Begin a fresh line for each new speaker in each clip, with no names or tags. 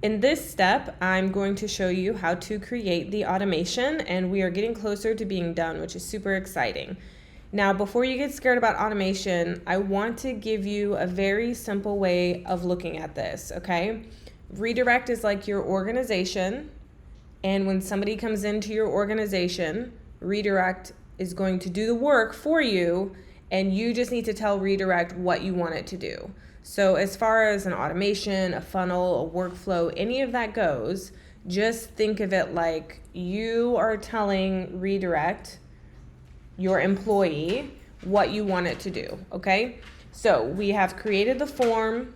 In this step, I'm going to show you how to create the automation, and we are getting closer to being done, which is super exciting. Now, before you get scared about automation, I want to give you a very simple way of looking at this, okay? Redirect is like your organization, and when somebody comes into your organization, Redirect is going to do the work for you, and you just need to tell Redirect what you want it to do. So as far as an automation, a funnel, a workflow, any of that goes, just think of it like you are telling Redirect, your employee, what you want it to do, okay? So we have created the form,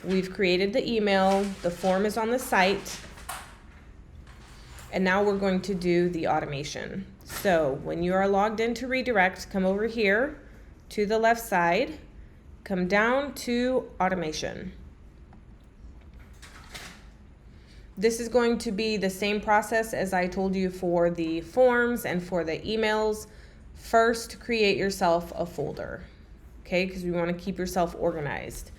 we've created the email, the form is on the site, and now we're going to do the automation. So when you are logged into Redirect, come over here to the left side, come down to automation. This is going to be the same process as I told you for the forms and for the emails. First, create yourself a folder, okay? Because we want to keep yourself organized.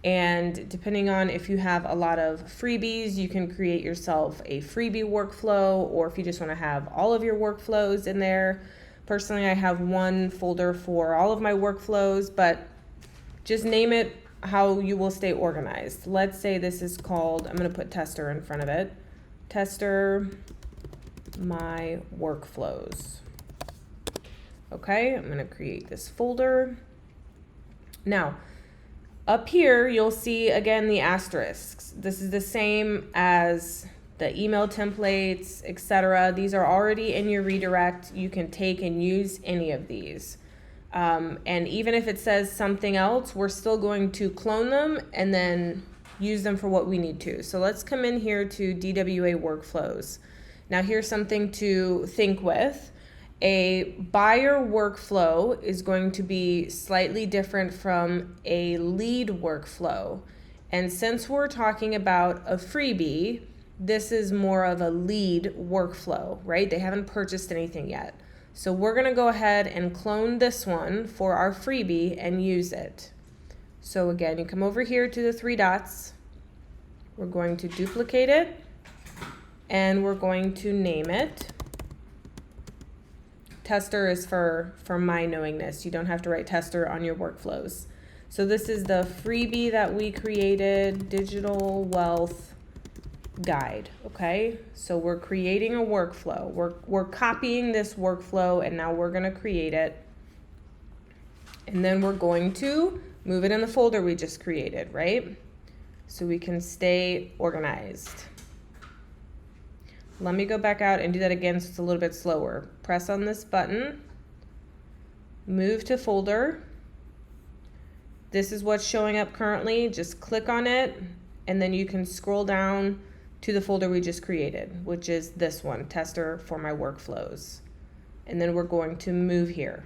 And depending on if you have a lot of freebies, you can create yourself a freebie workflow, or if you just want to have all of your workflows in there. Personally, I have one folder for all of my workflows, but just name it how you will stay organized. Let's say this is called, I'm going to put tester in front of it. Tester my workflows. Okay, I'm going to create this folder. Now, up here, you'll see again the asterisks. This is the same as the email templates, etc. These are already in your Redirect. You can take and use any of these. And even if it says something else, we're still going to clone them and then use them for what we need to. So let's come in here to DWA workflows. Now here's something to think with. A buyer workflow is going to be slightly different from a lead workflow. And since we're talking about a freebie, this is more of a lead workflow, right? They haven't purchased anything yet. So we're going to go ahead and clone this one for our freebie and use it. So again, you come over here to the three dots. We're going to duplicate it and we're going to name it. Tester is for my knowingness. You don't have to write tester on your workflows. So this is the freebie that we created, Digital Wealth Guide, okay? So we're creating a workflow. We're copying this workflow and now we're gonna create it. And then we're going to move it in the folder we just created, right? So we can stay organized. Let me go back out and do that again so it's a little bit slower. Press on this button, move to folder. This is what's showing up currently. Just click on it and then you can scroll down to the folder we just created, which is this one, tester for my workflows. And then we're going to move here,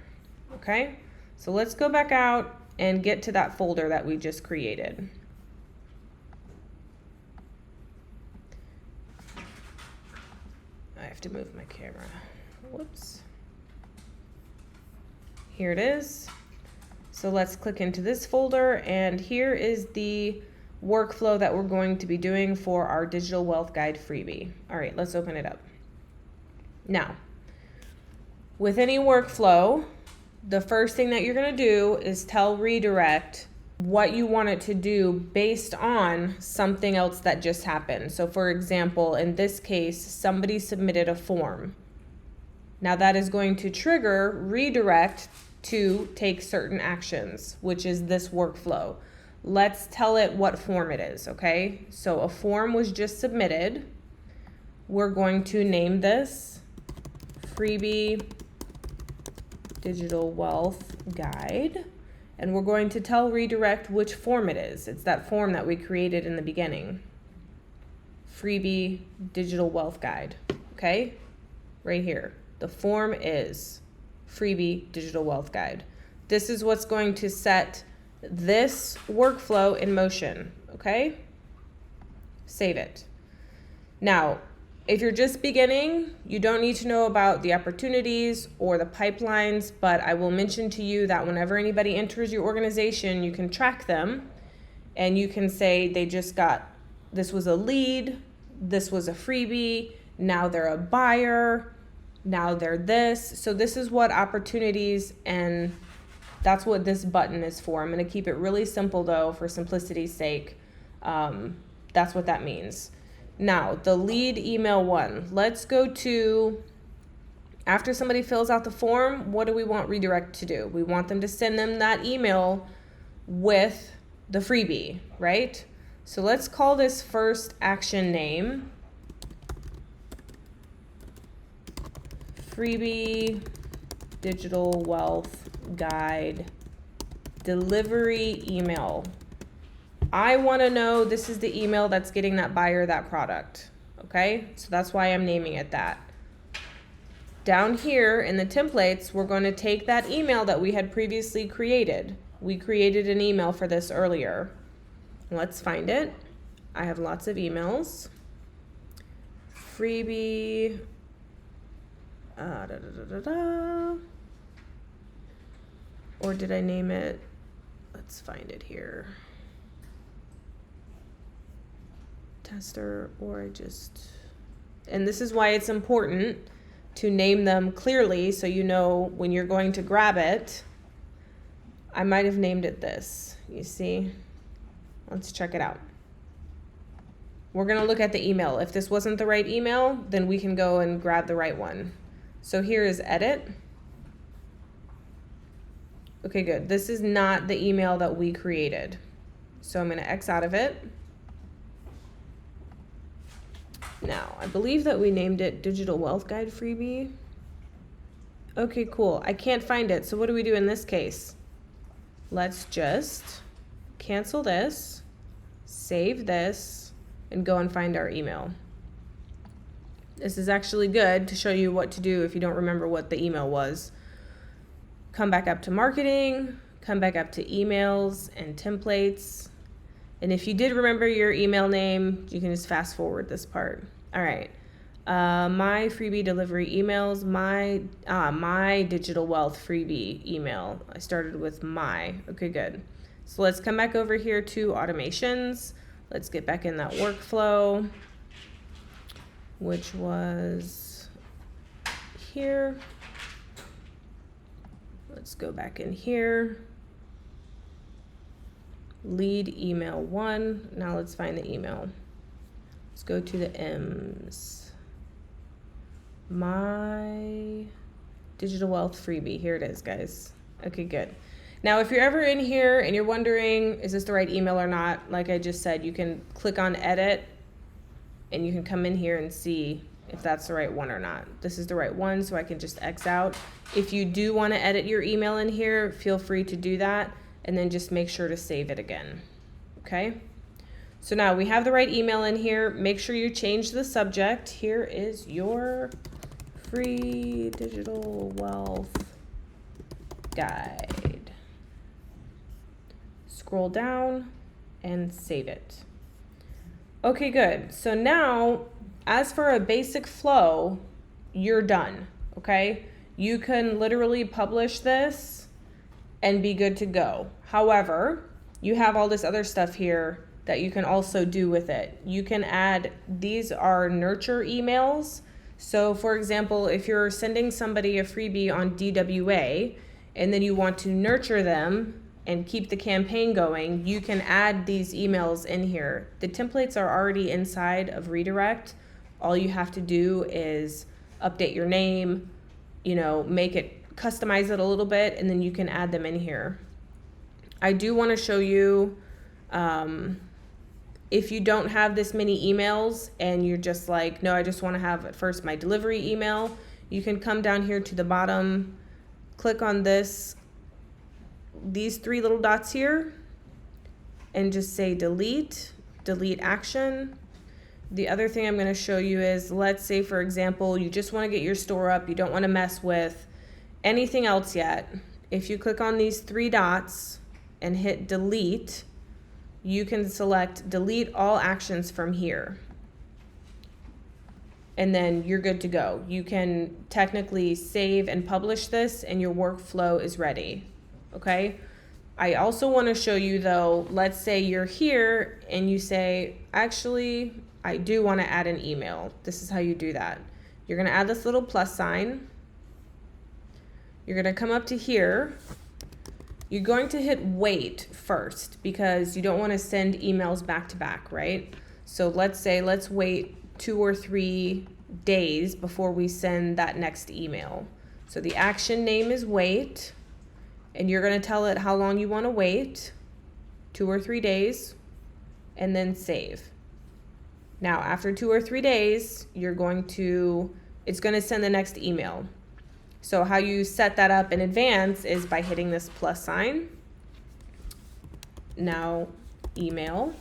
okay? So let's go back out and get to that folder that we just created. I have to move my camera. Whoops. Here it is. So let's click into this folder, and here is the workflow that we're going to be doing for our Digital Wealth Guide freebie. All right, let's open it up. Now, with any workflow, the first thing that you're going to do is tell Redirect what you want it to do based on something else that just happened. So for example, in this case, somebody submitted a form. Now that is going to trigger Redirect to take certain actions, which is this workflow. Let's tell it what form it is, okay? So a form was just submitted. We're going to name this Freebie Digital Wealth Guide. And we're going to tell Redirect which form it is. It's that form that we created in the beginning. Freebie Digital Wealth Guide, okay? Right here. The form is Freebie Digital Wealth Guide. This is what's going to set this workflow in motion, okay? Save it. Now, if you're just beginning, you don't need to know about the opportunities or the pipelines, but I will mention to you that whenever anybody enters your organization, you can track them and you can say they just got this was a lead, this was a freebie, now they're a buyer, now they're this. So this is what opportunities, and that's what this button is for. I'm going to keep it really simple though, for simplicity's sake. That's what that means. Now, the lead email one. Let's go to, after somebody fills out the form, what do we want Re.Direct to do? We want them to send them that email with the freebie, right? So let's call this first action name Freebie Digital Wealth Guide Delivery Email. I want to know this is the email that's getting that buyer that product. Okay, so that's why I'm naming it that. Down here in the templates, we're going to take that email that we had previously created. We created an email for this earlier. Let's find it. I have lots of emails. Freebie. Or did I name it? Let's find it here. Tester, or I just, and this is why it's important to name them clearly so you know when you're going to grab it. I might have named it this, you see. Let's check it out. We're gonna look at the email. If this wasn't the right email, then we can go and grab the right one. So here is edit. Okay, good. This is not the email that we created. So I'm gonna X out of it. Now, I believe that we named it Digital Wealth Guide Freebie. Okay, cool. I can't find it. So what do we do in this case? Let's just cancel this, save this, and go and find our email. This is actually good to show you what to do if you don't remember what the email was. Come back up to marketing, come back up to emails and templates. And if you did remember your email name, you can just fast forward this part. All right. My freebie delivery emails, my digital wealth freebie email. I started with my. Okay, good. So let's come back over here to automations. Let's get back in that workflow, which was here. Let's go back in here. Lead email one. Now let's find the email. Let's go to the M's. My digital wealth freebie. Here it is, guys. Okay, good. Now, if you're ever in here and you're wondering, is this the right email or not? Like I just said, you can click on edit and you can come in here and see if that's the right one or not. This is the right one, so I can just X out. If you do want to edit your email in here, feel free to do that. And then just make sure to save it again, okay? So now we have the right email in here. Make sure you change the subject. Here is your free digital wealth guide. Scroll down and save it. Okay, good. So now, as for a basic flow, you're done, okay? You can literally publish this and be good to go. However, you have all this other stuff here that you can also do with it. You can add, these are nurture emails. So for example, if you're sending somebody a freebie on DWA and then you want to nurture them and keep the campaign going, you can add these emails in here. The templates are already inside of Re.Direct. All you have to do is update your name, make it, customize it a little bit, and then you can add them in here. I do want to show you, if you don't have this many emails and you're just like, no, I just want to have at first my delivery email, you can come down here to the bottom, click on these three little dots here, and just say delete action. The other thing I'm going to show you is, let's say for example, you just want to get your store up, you don't want to mess with anything else yet. If you click on these three dots and hit delete, you can select delete all actions from here. And then you're good to go. You can technically save and publish this and your workflow is ready. Okay? I also want to show you though, let's say you're here and you say, actually, I do want to add an email. This is how you do that. You're going to add this little plus sign. You're going to come up to here. You're going to hit wait first because you don't want to send emails back to back, right? So let's wait 2 or 3 days before we send that next email. So the action name is wait, and you're going to tell it how long you want to wait, 2 or 3 days, and then save. Now, after 2 or 3 days, it's going to send the next email. So how you set that up in advance is by hitting this plus sign. Now, email.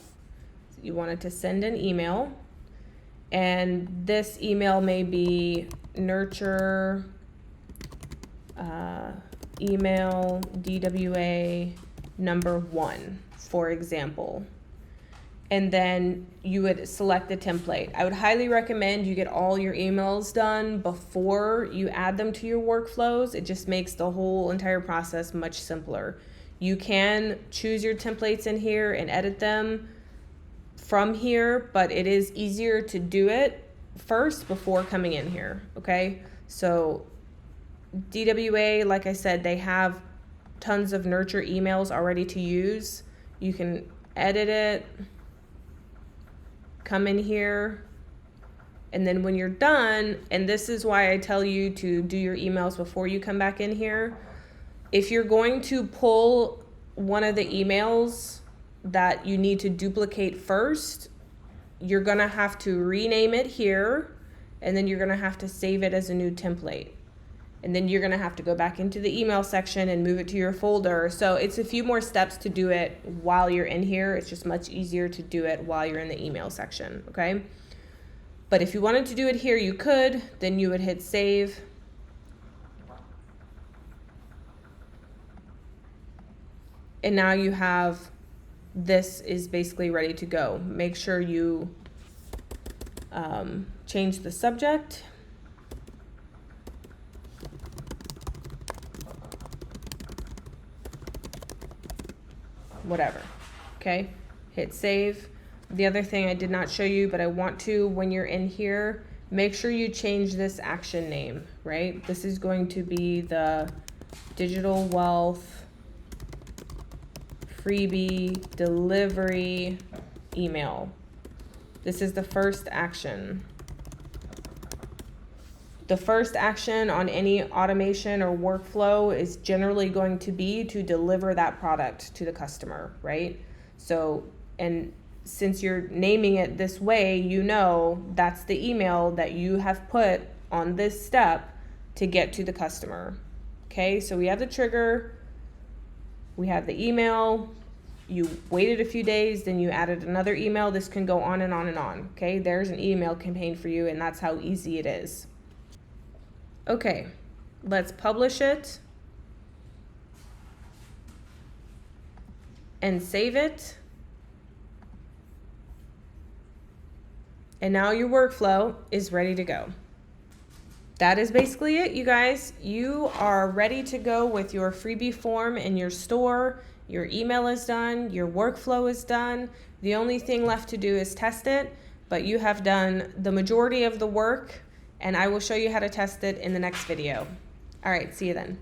You want it to send an email. And this email may be nurture email DWA number 1, for example. And then you would select the template. I would highly recommend you get all your emails done before you add them to your workflows. It just makes the whole entire process much simpler. You can choose your templates in here and edit them from here, but it is easier to do it first before coming in here, okay? So DWA, like I said, they have tons of nurture emails already to use. You can edit it, come in here, and then when you're done, and this is why I tell you to do your emails before you come back in here, if you're going to pull one of the emails that you need to duplicate first, you're gonna have to rename it here, and then you're gonna have to save it as a new template. And then you're gonna have to go back into the email section and move it to your folder. So it's a few more steps to do it while you're in here. It's just much easier to do it while you're in the email section, okay? But if you wanted to do it here, you could. Then you would hit save. And now you have, this is basically ready to go. Make sure you change the subject. Whatever, okay? Hit save. The other thing I did not show you, but I want to, when you're in here, make sure you change this action name, right? This is going to be the Digital Wealth Freebie Delivery email. This is the first action. The first action on any automation or workflow is generally going to be to deliver that product to the customer, right? So, and since you're naming it this way, you know that's the email that you have put on this step to get to the customer. Okay, so we have the trigger, we have the email, you waited a few days, then you added another email. This can go on and on and on. Okay, there's an email campaign for you, and that's how easy it is. Okay, let's publish it and save it. And now your workflow is ready to go. That is basically it, you guys. You are ready to go with your freebie form in your store. Your email is done, your workflow is done. The only thing left to do is test it, but you have done the majority of the work, and I will show you how to test it in the next video. All right, see you then.